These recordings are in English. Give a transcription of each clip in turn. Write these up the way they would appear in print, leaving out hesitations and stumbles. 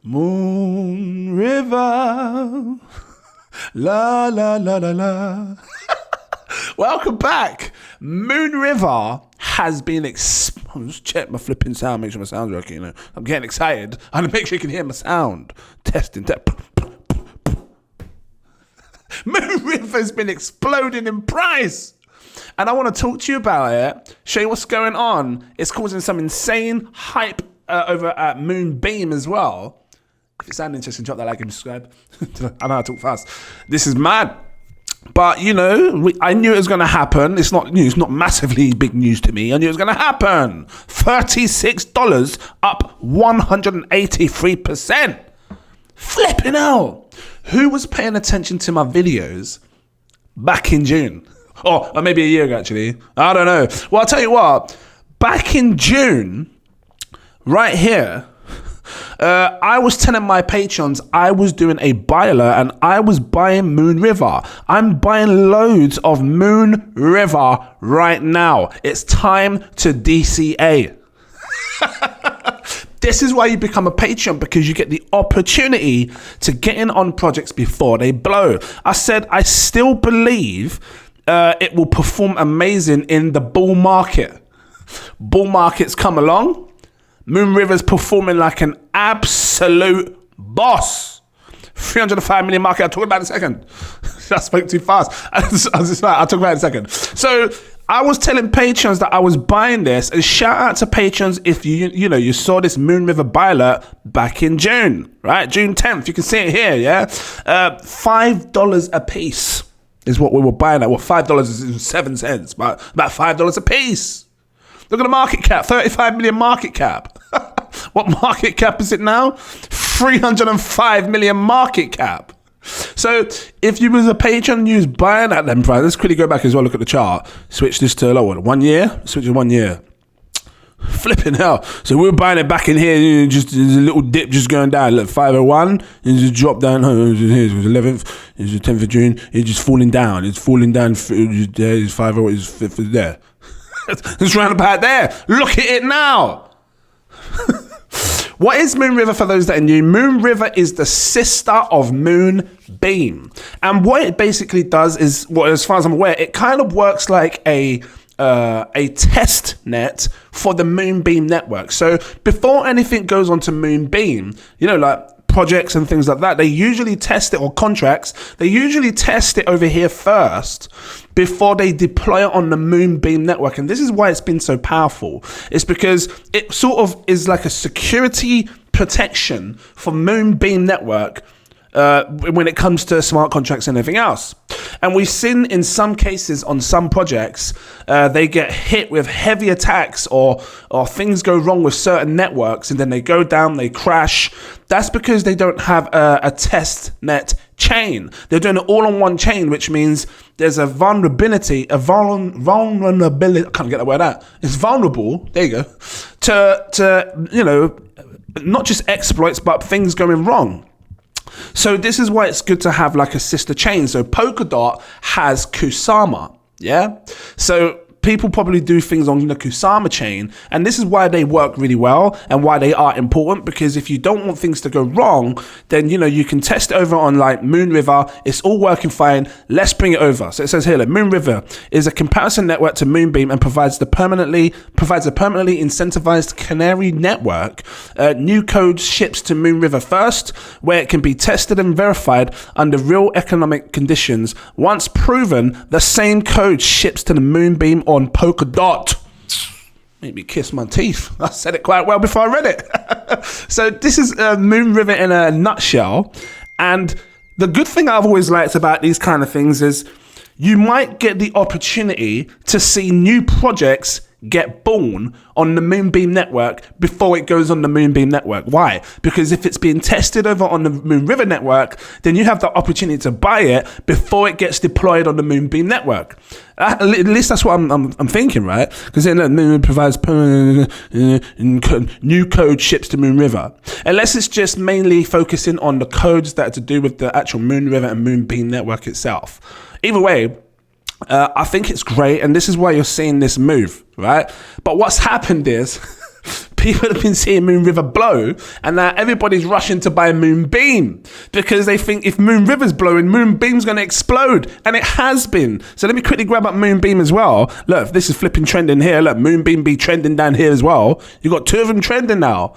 Moon River, la la la la la. Welcome back. Moon River has been just check my flipping sound, make sure my sound's working. You know, I'm getting excited. I want to make sure you can hear my sound. Testing. Moon River's been exploding in price. And I want to talk to you about it, show you what's going on. It's causing some insane hype over at Moonbeam as well. If it sounds interesting, drop that like and subscribe. I know I talk fast. This is mad. But, you know, I knew it was going to happen. It's not news, not massively big news to me. I knew it was going to happen. $36 up 183%. Flipping out. Who was paying attention to my videos back in June? Or maybe a year ago, actually. I don't know. Well, I'll tell you what. Back in June, right here, I was telling my patrons I was doing a buy alert and I was buying Moon River. I'm buying loads of Moon River right now. It's time to DCA. This is why you become a patron, because you get the opportunity to get in on projects before they blow. I said I still believe it will perform amazing in the bull market. Bull markets come along. Moon River's performing like an absolute boss. 305 million market. I'll talk about it in a second. I spoke too fast. I'll talk about it in a second. So I was telling patrons that I was buying this, and shout out to patrons if you saw this Moon River buy alert back in June, right? June 10th. You can see it here, yeah? $5 a piece is what we were buying at. Well, $5 is 7 cents, but about $5 a piece. Look at the market cap, 35 million market cap. What market cap is it now? 305 million market cap. So if you was a patron and you was buying at them price, let's quickly go back as well, look at the chart. Switch this to 1 year? Switch to 1 year. Flipping hell. So we were buying it back in here, just there's a little dip just going down. Look, 501, and just drop down. It was 11th, it was the 10th of June. It's just falling down. It's falling down. It's 501, it's 5th there. It's round about there. Look at it now. What is Moon River for those that are new? Moon River is the sister of Moonbeam. And what it basically does is, well, as far as I'm aware, it kind of works like a test net for the Moonbeam network. So before anything goes onto Moonbeam, like projects and things like that, they usually test it, or contracts, they usually test it over here first before they deploy it on the Moonbeam network. And this is why it's been so powerful. It's because it sort of is like a security protection for Moonbeam network when it comes to smart contracts and everything else. And we've seen in some cases on some projects, they get hit with heavy attacks or things go wrong with certain networks, and then they go down, they crash. That's because they don't have a test net chain. They're doing it all on one chain, which means there's a vulnerability, I can't get that word out. It's vulnerable, there you go, to not just exploits, but things going wrong. So this is why it's good to have like a sister chain. So Polkadot has Kusama, yeah? So people probably do things on the Kusama chain, and this is why they work really well and why they are important, because if you don't want things to go wrong, then you can test it over on like Moon River. It's all working fine. Let's bring it over. So it says here, look, Moon River is a comparison network to Moonbeam and provides a permanently incentivized canary network. New code ships to Moon River first, where it can be tested and verified under real economic conditions. Once proven, the same code ships to the Moonbeam on Polkadot. Made me kiss my teeth. I said it quite well before I read it. So this is Moon River in a nutshell. And the good thing I've always liked about these kind of things is you might get the opportunity to see new projects get born on the Moonbeam network before it goes on the Moonbeam network. Why? Because if it's being tested over on the Moon River network, then you have the opportunity to buy it before it gets deployed on the Moonbeam network. At least that's what I'm thinking, right? Because then Moon provides new code ships to Moon River. Unless it's just mainly focusing on the codes that are to do with the actual Moon River and Moonbeam network itself. Either way, I think it's great, and this is why you're seeing this move, right? But what's happened is People have been seeing MOONRIVER blow, and now everybody's rushing to buy Moonbeam because they think if MOONRIVER's blowing, Moonbeam's going to explode, and it has been. So let me quickly grab up Moonbeam as well. Look, this is flipping trending here. Look, Moonbeam be trending down here as well. You got two of them trending now.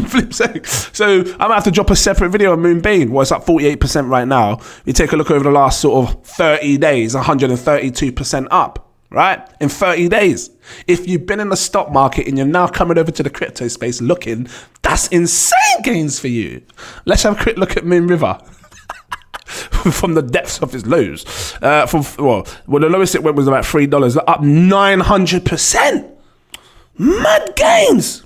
Flip sake. So I'm gonna have to drop a separate video on Moonbeam. Well, it's up 48% right now. You take a look over the last sort of 30 days, 132% up. Right? In 30 days. If you've been in the stock market and you're now coming over to the crypto space looking, that's insane gains for you. Let's have a quick look at MOONRIVER. From the depths of its lows. The lowest it went was about $3, up 900%. Mad gains.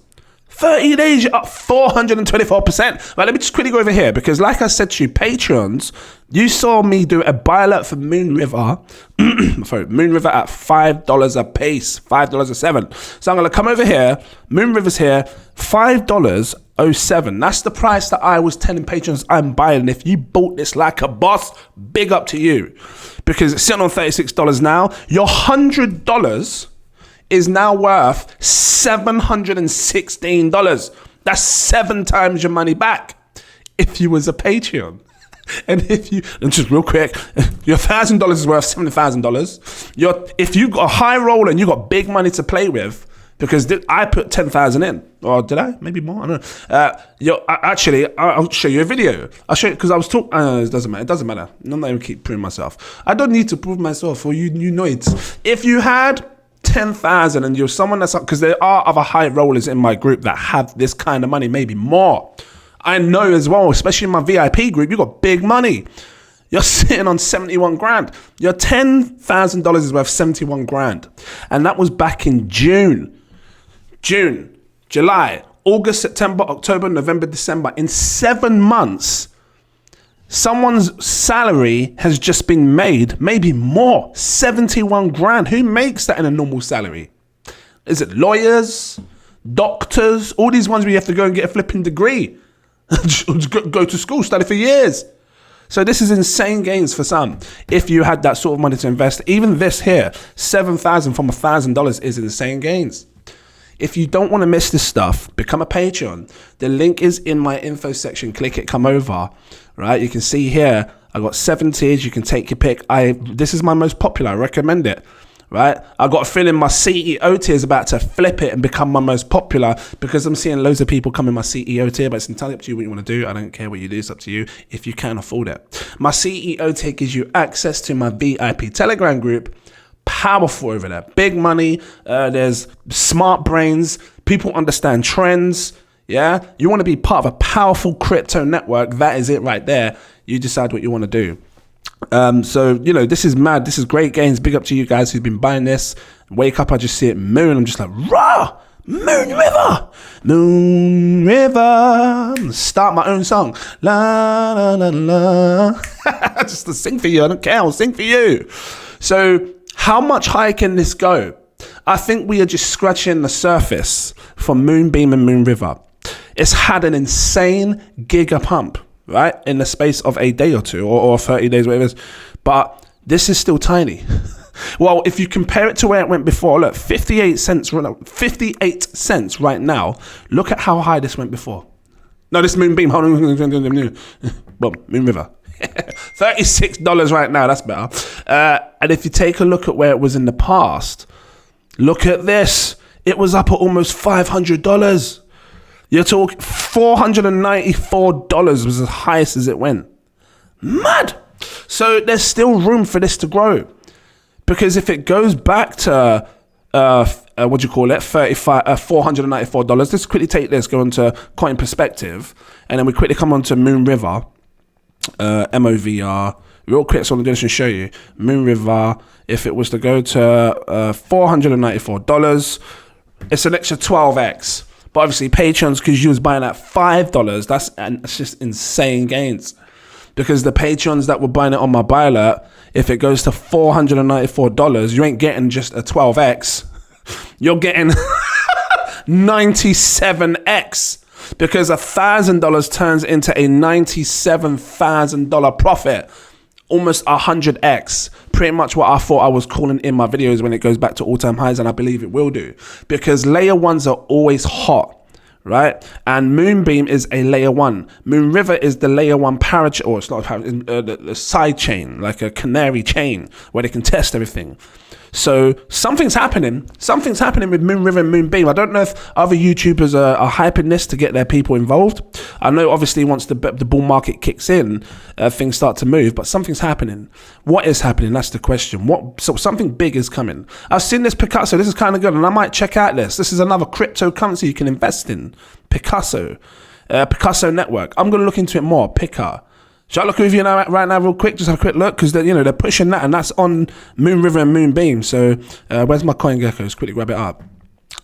30 days, you're up 424%. Right, let me just quickly go over here because like I said to you, Patreons, you saw me do a buy alert for MOONRIVER. Sorry, MOONRIVER at $5 a piece, $5.07. So I'm going to come over here. MOONRIVER's here, $5.07. That's the price that I was telling Patreons I'm buying. And if you bought this like a boss, big up to you. Because it's sitting on $36 now. Your $100 is now worth $716. That's 7 times your money back if you was a Patreon. And if you, and just real quick, your $1,000 is worth $70,000. If you got a high roll and you got big money to play with, because I put 10,000 in, or did I? Maybe more. I don't know. I'll show you a video. I'll show you because I was talking. It doesn't matter. It doesn't matter. I'm not even keep proving myself. I don't need to prove myself, or you know it. If you had 10,000 and you're someone that's up, because there are other high rollers in my group that have this kind of money, maybe more. I know as well, especially in my VIP group, you got big money. You're sitting on 71 grand. Your $10,000 is worth 71 grand. And that was back in June, July, August, September, October, November, December. In 7 months, someone's salary has just been made, maybe more, 71 grand. Who makes that in a normal salary? Is it lawyers, doctors, all these ones where you have to go and get a flipping degree? Go to school, study for years. So this is insane gains for some. If you had that sort of money to invest, even this here, 7,000 from $1,000 is insane gains. If you don't want to miss this stuff, become a Patreon. The link is in my info section. Click it, come over. Right? You can see here, I got 7 tiers. You can take your pick. This is my most popular. I recommend it. Right? I got a feeling my CEO tier is about to flip it and become my most popular because I'm seeing loads of people come in my CEO tier, but it's entirely up to you what you want to do. I don't care what you do. It's up to you if you can afford it. My CEO tier gives you access to my VIP Telegram group. Powerful over there. Big money. There's smart brains. People understand trends. Yeah. You want to be part of a powerful crypto network. That is it right there. You decide what you want to do. So, this is mad. This is great gains. Big up to you guys who've been buying this. Wake up, I just see it moon. I'm just like, rah, MOONRIVER, MOONRIVER. Start my own song. La, la, la, la. Just to sing for you. I don't care. I'll sing for you. So how much higher can this go? I think we are just scratching the surface for Moonbeam and MOONRIVER. It's had an insane giga pump, right, in the space of a day or two or 30 days, whatever it is. But this is still tiny. Well, if you compare it to where it went before, look, 58 cents right now. Look at how high this went before. No, this Moonbeam. Hold on. Well, MOONRIVER. $36 right now. That's better. And if you take a look at where it was in the past, look at this. It was up at almost $500. You're talking $494 was the highest as it went. Mad. So there's still room for this to grow. Because if it goes back to, $494, let's quickly take this, go into Coin Perspective, and then we quickly come on to MOONRIVER, MOVR. Real quick, so I'm going to show you. MOONRIVER, if it was to go to $494, it's an extra 12x. But obviously, Patreons, because you was buying at $5, that's just insane gains. Because the Patreons that were buying it on my buy alert, if it goes to $494, you ain't getting just a 12x. You're getting 97x. Because $1,000 turns into a $97,000 profit almost 100x, pretty much what I thought I was calling in my videos when it goes back to all-time highs, and I believe it will do, because layer ones are always hot, right? And Moonbeam is a layer one. MOONRIVER is the layer one or it's not the side chain, like a canary chain where they can test everything. So something's happening with MOONRIVER and Moonbeam. I don't know if other YouTubers are hyping this to get their people involved. I know obviously once the bull market kicks in, things start to move, but something's happening. What is happening? That's the question. So something big is coming. I've seen this Picasso. This is kind of good, and I might check out this. This is another cryptocurrency you can invest in. Picasso network. I'm going to look into it more. Pica. Shall I look with you right now real quick? Just have a quick look, because they're pushing that, and that's on MOONRIVER and Moonbeam. So where's my CoinGecko? Let's quickly grab it up.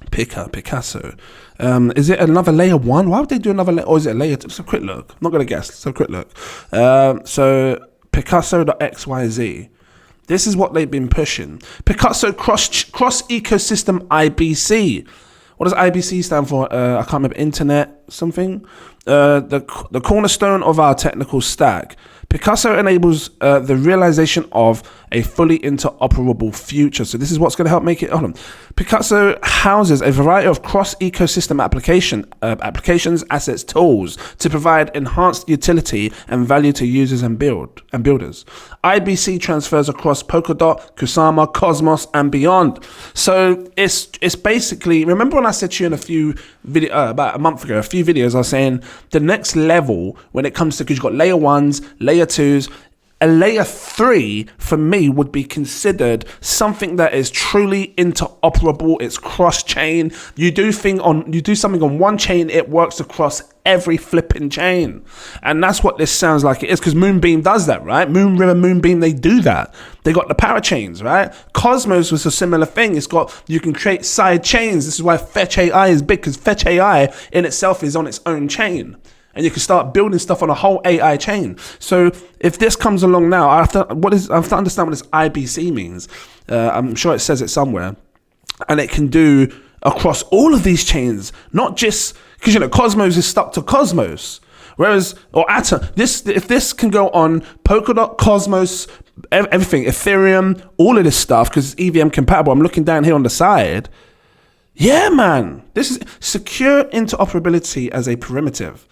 Picasso. Is it another layer one? Why would they do another layer? Or is it a layer two? Just a quick look. I'm not going to guess. Let's have a quick look. So Picasso.xyz. This is what they've been pushing. Picasso cross ecosystem IBC. What does IBC stand for? I can't remember. Internet something. The cornerstone of our technical stack. Picasso enables the realization of a fully interoperable future. So this is what's going to help make it. Hold on. Picasso houses a variety of cross-ecosystem applications, assets, tools to provide enhanced utility and value to users and builders. IBC transfers across Polkadot, Kusama, Cosmos, and beyond. So it's basically. Remember when I said to you in a few about a month ago, a few videos, I was saying the next level when it comes to, because you've got layer ones, layer twos. A layer 3 for me would be considered something that is truly interoperable. It's cross-chain. You do something on one chain, it works across every flipping chain, and that's what this sounds like it is. Because Moonbeam does that, right? MOONRIVER, Moonbeam, they do that. They got the parachains, right? Cosmos was a similar thing. You can create side chains. This is why Fetch AI is big, because Fetch AI in itself is on its own chain. And you can start building stuff on a whole AI chain. So if this comes along now, I have to understand what this IBC means. I'm sure it says it somewhere. And it can do across all of these chains, not just, because Cosmos is stuck to Cosmos. Whereas, or Atom, if this can go on Polkadot, Cosmos, everything, Ethereum, all of this stuff, because it's EVM compatible. I'm looking down here on the side. Yeah, man. This is secure interoperability as a primitive.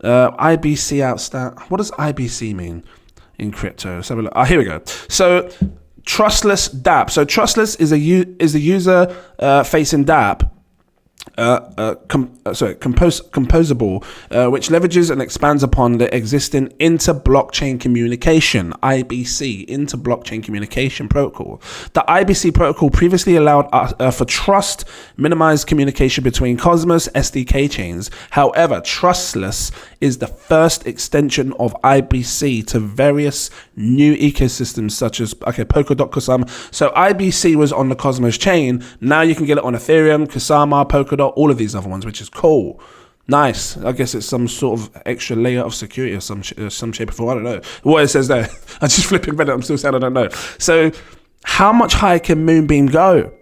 IBC outstanding. What does IBC mean in crypto? Let's have a look. Here we go. So trustless dApp. So trustless is a user facing dApp. Composable, which leverages and expands upon the existing inter-blockchain communication, IBC, inter-blockchain communication protocol. The IBC protocol previously allowed for trust, minimized communication between Cosmos SDK chains. However, trustless is the first extension of IBC to various new ecosystems such as, Polkadot, Kusama. So IBC was on the Cosmos chain. Now you can get it on Ethereum, Kusama, Polkadot, all of these other ones, which is cool. Nice. I guess it's some sort of extra layer of security or some shape or form. I don't know what it says there. I just flipping read it. I'm still saying I don't know. So how much higher can Moonbeam go?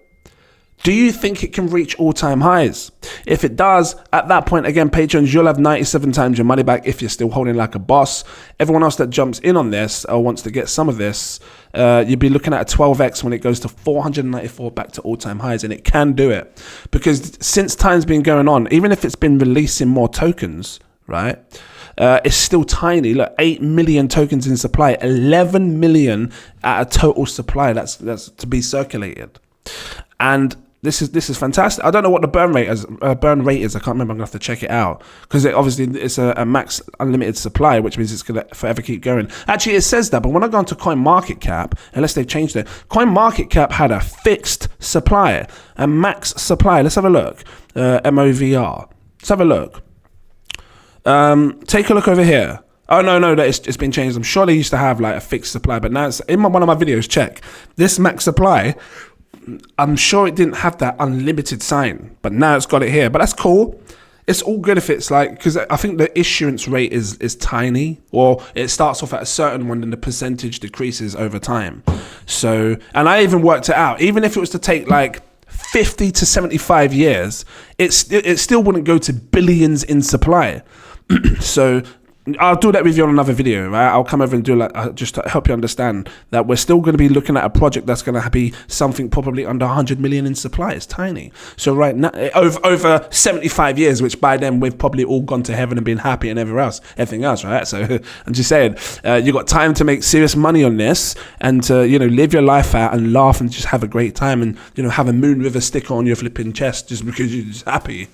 Do you think it can reach all-time highs? If it does, at that point, again, patrons, you'll have 97 times your money back if you're still holding like a boss. Everyone else that jumps in on this or wants to get some of this, you'd be looking at a 12x when it goes to 494 back to all-time highs, and it can do it. Because since time's been going on, even if it's been releasing more tokens, right, it's still tiny. Look, 8 million tokens in supply, 11 million at a total supply that's to be circulated. And this is fantastic. I don't know what the burn rate is. I can't remember. I'm gonna have to check it out, because it's a max unlimited supply, which means it's gonna forever keep going. Actually, it says that, but when I go onto CoinMarketCap, unless they've changed it, CoinMarketCap had a fixed supply, a max supply. Let's have a look. MOVR. Let's have a look. Take a look over here. Oh no, it's been changed. I'm sure they used to have like a fixed supply, but now it's in one of my videos. Check this max supply. I'm sure it didn't have that unlimited sign, but now it's got it here. But that's cool. It's all good if it's like, because I think the issuance rate is tiny, or it starts off at a certain one and the percentage decreases over time. So, and I even worked it out. Even if it was to take like 50 to 75 years, it still wouldn't go to billions in supply. So I'll do that with you on another video, right? I'll come over and do just to help you understand that we're still going to be looking at a project that's going to be something probably under 100 million in supply. It's tiny. So right now, over 75 years, which by then we've probably all gone to heaven and been happy and everything else, right? So I'm just saying, you got time to make serious money on this and to, live your life out and laugh and just have a great time and, have a MOONRIVER sticker on your flipping chest just because you're just happy.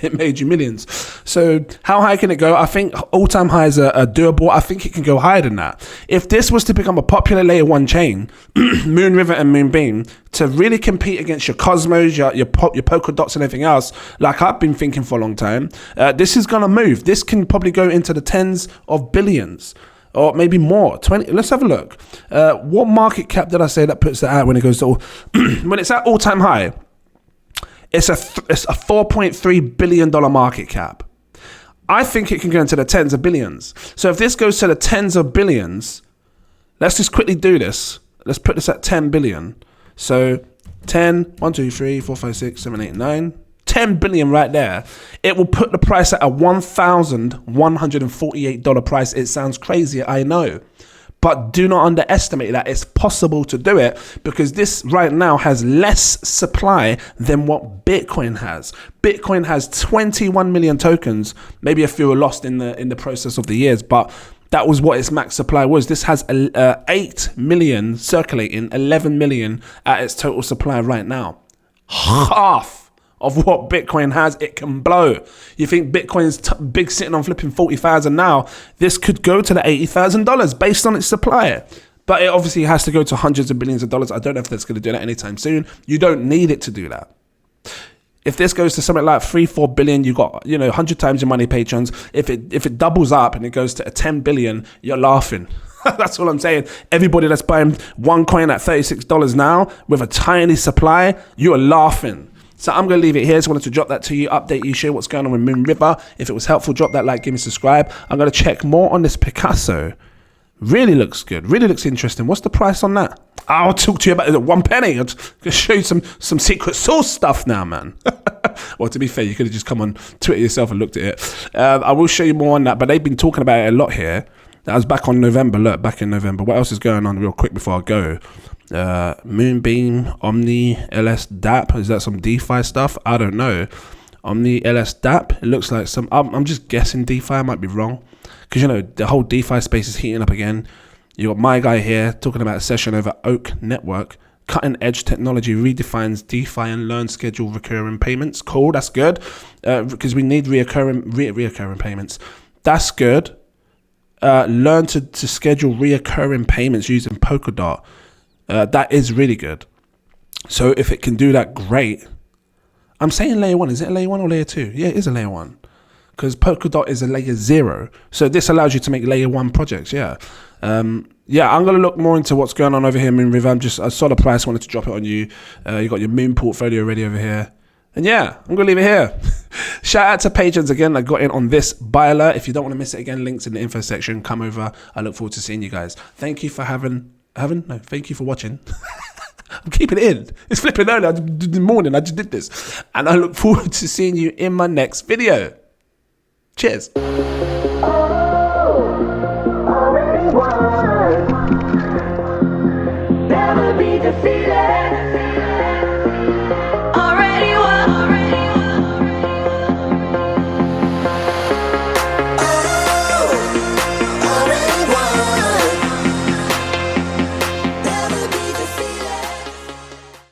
It made you millions. So how high can it go? I think all-time highs are doable. I think it can go higher than that. If this was to become a popular layer one chain, MOONRIVER and Moonbeam, to really compete against your Cosmos, your polka dots and everything else, like I've been thinking for a long time, this is going to move. This can probably go into the tens of billions. Or maybe more. 20. Let's have a look. What market cap did I say that puts that out when it goes to when it's at all-time high? It's a $4.3 billion market cap. I think it can go into the tens of billions. So if this goes to the tens of billions, let's just quickly do this. Let's put this at 10 billion. So 10, 1, 2, 3, 4, 5, 6, 7, 8, 9. 10 billion right there. It will put the price at a $1,148 price. It sounds crazy, I know. But do not underestimate that. It's possible to do it because this right now has less supply than what Bitcoin has. Bitcoin has 21 million tokens. Maybe a few are lost in the process of the years, but that was what its max supply was. This has 8 million circulating, 11 million at its total supply right now. Half of what Bitcoin has. It can blow. You think Bitcoin's big sitting on flipping 40,000 now? This could go to the $80,000 based on its supply. But it obviously has to go to hundreds of billions of dollars. I don't know if that's going to do that anytime soon. You don't need it to do that. If this goes to something like 3-4 billion, you got 100 times your money, patrons. If it doubles up and it goes to a 10 billion, you're laughing. That's all I'm saying. Everybody that's buying one coin at $36 now with a tiny supply, you are laughing. So I'm going to leave it here. Just wanted to drop that to you, update you, share what's going on with MOONRIVER. If it was helpful, drop that like, give me subscribe. I'm going to check more on this Picasso. Really looks good. Really looks interesting. What's the price on that? I'll talk to you about it at 1 penny. I'll just show you some secret sauce stuff now, man. Well, to be fair, you could have just come on Twitter yourself and looked at it. I will show you more on that, but they've been talking about it a lot here. That was back on November. Look, back in November. What else is going on real quick before I go? Moonbeam, Omni, LS DAP. Is that some DeFi stuff? I don't know. Omni, LS DAP. It looks like some. I'm just guessing DeFi. I might be wrong because the whole DeFi space is heating up again. You got my guy here talking about a session over Oak Network. Cutting edge technology redefines DeFi and learn schedule recurring payments. Cool, that's good because we need reoccurring payments. That's good. Learn to schedule reoccurring payments using Polkadot. That is really good. So if it can do that, great. I'm saying layer 1. Is it a layer 1 or layer 2? Yeah, it is a layer 1. Because Polkadot is a layer 0. So this allows you to make layer 1 projects, yeah. I'm going to look more into what's going on over here, MOONRIVER. I saw the price, wanted to drop it on you. You got your Moon portfolio ready over here. And yeah, I'm going to leave it here. Shout out to patrons again that got in on this buy alert. If you don't want to miss it again, links in the info section. Come over. I look forward to seeing you guys. Thank you for thank you for watching. I'm keeping it in. It's flipping early. In the morning, I just did this. And I look forward to seeing you in my next video. Cheers.